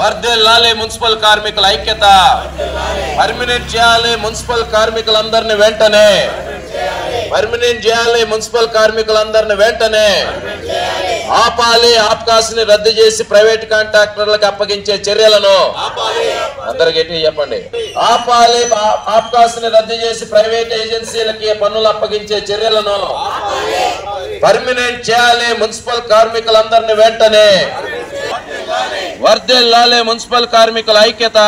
వర్ధిల్లాలి మున్సిపల్ కార్మికుల ఐక్యత, పర్మినెంట్ చేయాలి మున్సిపల్ కార్మికులందరినీ వెంటనే, పర్మినెంట్ చేయాలి మున్సిపల్ కార్మికులందరినీ వెంటనే, ఆపాలి ఆప్కాస్ని రద్దు చేసి ప్రైవేట్ కాంట్రాక్టర్లకు అప్పగించే చర్యలను, అందరికి చెప్పండి, ఆపాలి ఆప్కాస్ని రద్దు చేసి ప్రైవేట్ ఏజెన్సీలకి పన్నులు అప్పగించే చర్యలను, పర్మినెంట్ చేయాలి మున్సిపల్ కార్మికులందరినీ వెంటనే, వర్ధిల్లాలి మున్సిపల్ కార్మికుల ఐక్యత,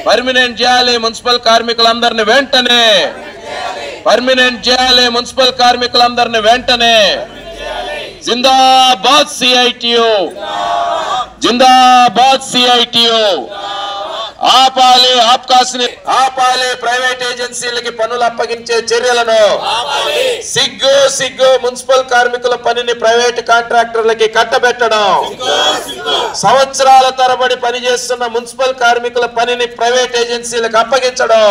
పర్మినెంట్ చేయాలి మున్సిపల్ కార్మికులందరినీ వెంటనే, పర్మినెంట్ చేయాలి మున్సిపల్ కార్మికులందరినీ వెంటనే. జిందాబాద్ సిఐటియు, జిందాబాద్ సిఐటియు. ఆపాలి ఆప్కాస్ని, ఆపాలి ప్రైవేట్ ఏజెన్సీలకి పన్నులు అప్పగించే చర్యలను, సిగ్గు సిగ్గు మున్సిపల్ కార్మికుల పనిని ప్రైవేట్ కాంట్రాక్టర్లకి కట్టబెట్టడం, సంవత్సరాల తరబడి పనిచేస్తున్న మున్సిపల్ కార్మికుల పనిని ప్రైవేట్ ఏజెన్సీలకు అప్పగించడం,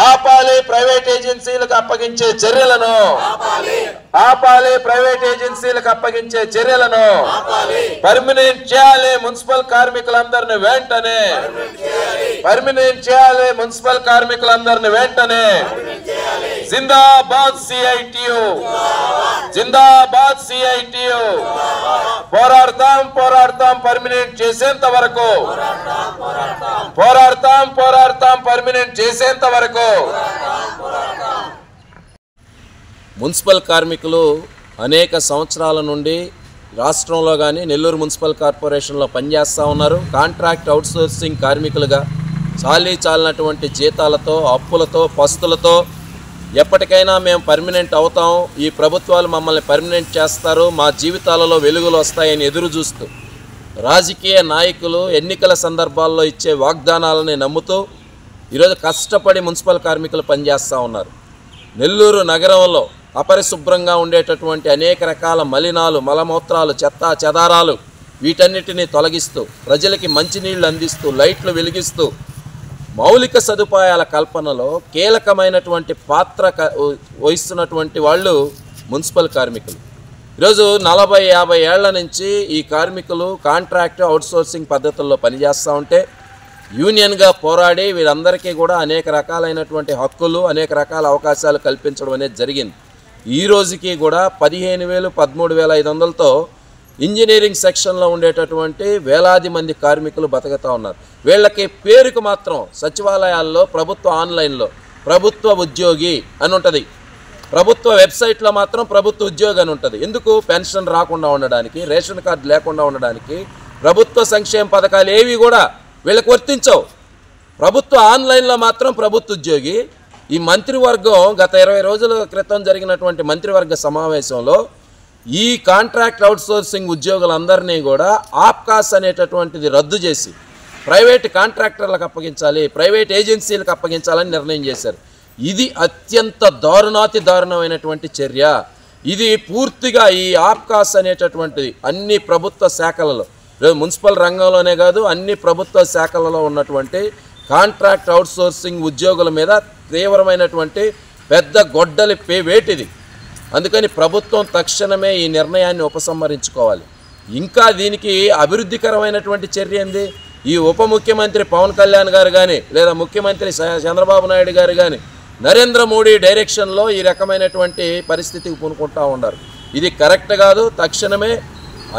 ఆపాలి ప్రైవేట్ ఏజెన్సీలకు అప్పగించే చర్యలను, ఆపాలి ప్రైవేట్ ఏజెన్సీలకు అప్పగించే చర్యలను, పర్మినెంట్ చేయాలి మున్సిపల్ కార్మికులందరినీ వెంటనే, పర్మినెంట్ చేయాలి మున్సిపల్ కార్మికులందరినీ వెంటనే. జిందాబాద్ సిఐటియు, జిందాబాద్ సిఐటియు. పోరాడతాం పోరాడతాం పర్మినెంట్ చేసేంత వరకు, పోరాడతాం పోరాడతాం పర్మినెంట్ చేసేంత వరకు. మున్సిపల్ కార్మికులు అనేక సంవత్సరాల నుండి రాష్ట్రంలో కానీ నెల్లూరు మున్సిపల్ కార్పొరేషన్లో పనిచేస్తూ ఉన్నారు. కాంట్రాక్ట్ అవుట్సోర్సింగ్ కార్మికులుగా చాలినటువంటి జీతాలతో, అప్పులతో, పస్తులతో ఎప్పటికైనా మేము పర్మనెంట్ అవుతాం, ఈ ప్రభుత్వాలు మమ్మల్ని పర్మనెంట్ చేస్తారు, మా జీవితాలలో వెలుగులు వస్తాయని ఎదురు చూస్తూ రాజకీయ నాయకులు ఎన్నికల సందర్భాల్లో ఇచ్చే వాగ్దానాలని నమ్ముతూ ఈరోజు కష్టపడి మున్సిపల్ కార్మికులు పనిచేస్తూ ఉన్నారు. నెల్లూరు నగరంలో అపరిశుభ్రంగా ఉండేటటువంటి అనేక రకాల మలినాలు, మలమూత్రాలు, చెత్త చెదారాలు వీటన్నిటినీ తొలగిస్తూ ప్రజలకి మంచినీళ్లు అందిస్తూ లైట్లు వెలిగిస్తూ మౌలిక సదుపాయాల కల్పనలో కీలకమైనటువంటి పాత్ర వహిస్తున్నటువంటి వాళ్ళు మున్సిపల్ కార్మికులు. ఈరోజు 40-50 ఏళ్ల నుంచి ఈ కార్మికులు కాంట్రాక్ట్ అవుట్సోర్సింగ్ పద్ధతుల్లో పనిచేస్తూ ఉంటే యూనియన్గా పోరాడి వీరందరికీ కూడా అనేక రకాలైనటువంటి హక్కులు, అనేక రకాల అవకాశాలు కల్పించడం అనేది జరిగింది. ఈ రోజుకి కూడా 15,000, 13,500తో ఇంజనీరింగ్ సెక్షన్లో ఉండేటటువంటి వేలాది మంది కార్మికులు బతుకుతూ ఉన్నారు. వీళ్ళకి పేరుకు మాత్రం సచివాలయాల్లో ప్రభుత్వ ఆన్లైన్లో ప్రభుత్వ ఉద్యోగి అని ఉంటుంది, ప్రభుత్వ వెబ్సైట్లో మాత్రం ప్రభుత్వ ఉద్యోగి అని ఉంటుంది. ఎందుకు? పెన్షన్ రాకుండా ఉండడానికి, రేషన్ కార్డు లేకుండా ఉండడానికి, ప్రభుత్వ సంక్షేమ పథకాలు ఏవి కూడా వీళ్ళకి వర్తించవు. ప్రభుత్వ ఆన్లైన్లో మాత్రం ప్రభుత్వ ఉద్యోగి. ఈ మంత్రివర్గం గత 20 రోజుల క్రితం జరిగినటువంటి మంత్రివర్గ సమావేశంలో ఈ కాంట్రాక్ట్ అవుట్సోర్సింగ్ ఉద్యోగులందరినీ కూడా ఆప్కాస్ అనేటటువంటిది రద్దు చేసి ప్రైవేట్ కాంట్రాక్టర్లకు అప్పగించాలి, ప్రైవేట్ ఏజెన్సీలకు అప్పగించాలని నిర్ణయం చేశారు. ఇది అత్యంత దారుణమైనటువంటి చర్య. ఇది పూర్తిగా ఈ ఆప్కాస్ అనేటటువంటిది అన్ని ప్రభుత్వ శాఖలలో, మున్సిపల్ రంగంలోనే కాదు అన్ని ప్రభుత్వ శాఖలలో ఉన్నటువంటి కాంట్రాక్ట్ అవుట్సోర్సింగ్ ఉద్యోగుల మీద తీవ్రమైనటువంటి పెద్ద గొడ్డలి వేటిది. అందుకని ప్రభుత్వం తక్షణమే ఈ నిర్ణయాన్ని ఉపసంహరించుకోవాలి. ఇంకా దీనికి అభివృద్ధికరమైనటువంటి చర్య ఏంది? ఈ ఉప ముఖ్యమంత్రి పవన్ కళ్యాణ్ గారు కానీ లేదా ముఖ్యమంత్రి చంద్రబాబు నాయుడు గారు కానీ నరేంద్ర మోడీ డైరెక్షన్లో ఈ రకమైనటువంటి పరిస్థితికి పూనుకుంటూ ఉన్నారు. ఇది కరెక్ట్ కాదు. తక్షణమే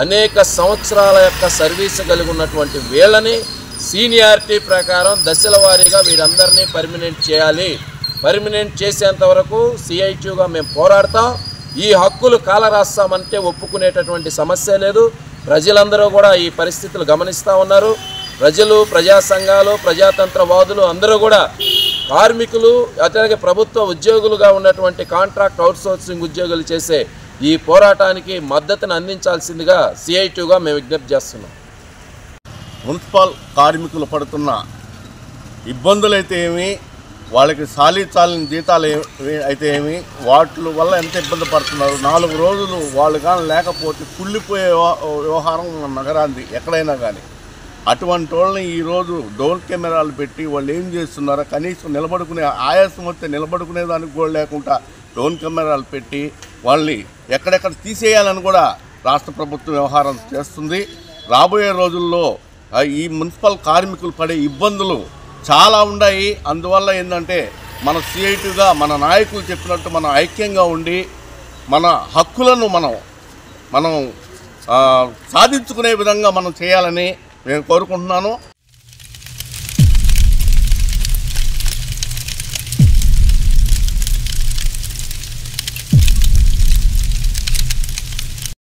అనేక సంవత్సరాల యొక్క సర్వీస్ కలిగి ఉన్నటువంటి వీళ్ళని సీనియారిటీ ప్రకారం దశల వారీగా వీరందరినీ పర్మనెంట్ చేయాలి. పర్మనెంట్ చేసేంత వరకు సిఐటియుగా మేము పోరాడతాం. ఈ హక్కులు కాలరాస్తామంటే ఒప్పుకునేటటువంటి సమస్య లేదు. ప్రజలందరూ కూడా ఈ పరిస్థితులు గమనిస్తూ ఉన్నారు. ప్రజలు, ప్రజా సంఘాలు, ప్రజాతంత్రవాదులు అందరూ కూడా కార్మికులు అట్లాగే ప్రభుత్వ ఉద్యోగులుగా ఉన్నటువంటి కాంట్రాక్ట్ అవుట్సోర్సింగ్ ఉద్యోగులు చేసే ఈ పోరాటానికి మద్దతును అందించాల్సిందిగా సిఐటియుగా మేము విజ్ఞప్తి చేస్తున్నాం. మున్సిపల్ కార్మికులు పడుతున్న ఇబ్బందులైతే ఏమి, వాళ్ళకి చాలని జీతాలు అయితే ఏమి, వాటి వల్ల ఎంత ఇబ్బంది పడుతున్నారు. 4 రోజులు వాళ్ళు కానీ లేకపోతే కుళ్ళిపోయే వ్యవహారం నగరాన్ని ఎక్కడైనా కానీ. అటువంటి వాళ్ళని ఈరోజు డోర్ కెమెరాలు పెట్టి వాళ్ళు ఏం చేస్తున్నారో కనీసం నిలబడుకునే ఆయాసం వస్తే నిలబడుకునేదానికి కూడా లేకుండా డోర్ కెమెరాలు పెట్టి వాళ్ళని ఎక్కడెక్కడ తీసేయాలని కూడా రాష్ట్ర ప్రభుత్వం వ్యవహారం చేస్తుంది. రాబోయే రోజుల్లో ఈ మున్సిపల్ కార్మికులు పడే ఇబ్బందులు చాలా ఉన్నాయి. అందువల్ల ఏంటంటే మన సిఐటిగా మన నాయకులు చెప్పినట్టు మనం ఐక్యంగా ఉండి మన హక్కులను మనం సాధించుకునే విధంగా మనం చేయాలని నేను కోరుకుంటున్నాను.